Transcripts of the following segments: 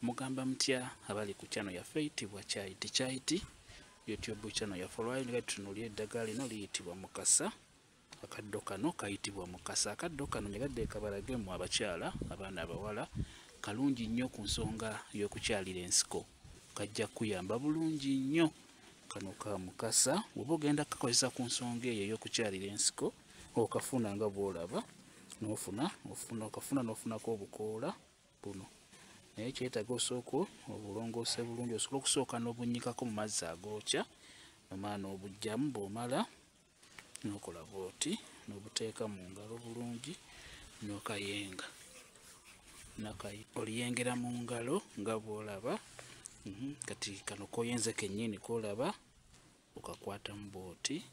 Mugamba mutya abali ku channel yaffe eyitibwa Kyaiti YouTube channel yaffe. Olwali nga tutunuulira eddagala lino liyitibwa Mukasa. Akaddo kano kayitibwa Mukasa. Akaddo kano nyagadde kabalage mu abakyala abaana abawala kalungi nnyo ku nsonga y'okukyalira ensiko. Kajja kuyamba bulungi nnyo kano ka Mukasa. Bw'oba ogenda kakozesa ku nsonga eyo ey'okukyalira ensiko okafuna nga bw'olaba n'ofunako obukoola buno. Naye kyetaaga osooka obulongoose bulungi, osobola okusooka n'obunyikako mu mazzi agookya omala n'obugyamu. Bw'omala n'okola bw'oti n'obuteeka mu ngalo bulungi n'okayenga. Oliyengera mu ngalo nga bw'olaba. Kati kano koyenze kennyini koolaba okakwatamu bw'oti,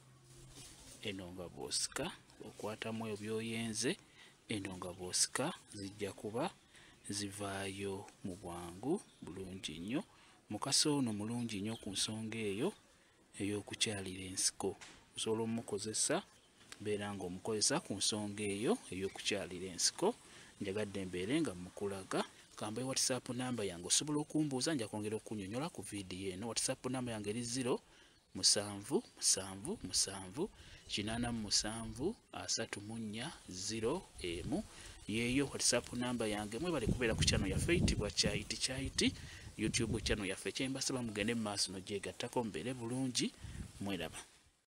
eno nga bw'osika okwatamu ebyo by'oyenze, eno nga bw'osika zijja kuba zivaayo mu bwangu bulungi nnyo. Mukasa ono mulungi nnyo ku nsonga eyo ey'okukyalira ensiko. Osobola omukozesa beera nga omukozesa ku nsonga eyo ey'okukyalira ensiko. Njagadde mbeere nga mukulaga. Kambe WhatsApp namba yange osobola okumbuuza, nja kwongera okunnyonnyola ku vidiyo eno. WhatsApp namba yange eri 077783740 yeeyo WhatsApp namba yange. Mwebale kubeera ku channel yaffe eyitibwa Kyaiti YouTube channel yaffe. Kyembasaba mugende mu maaso n'ogyegattako mubeere bulungi. Mweraba.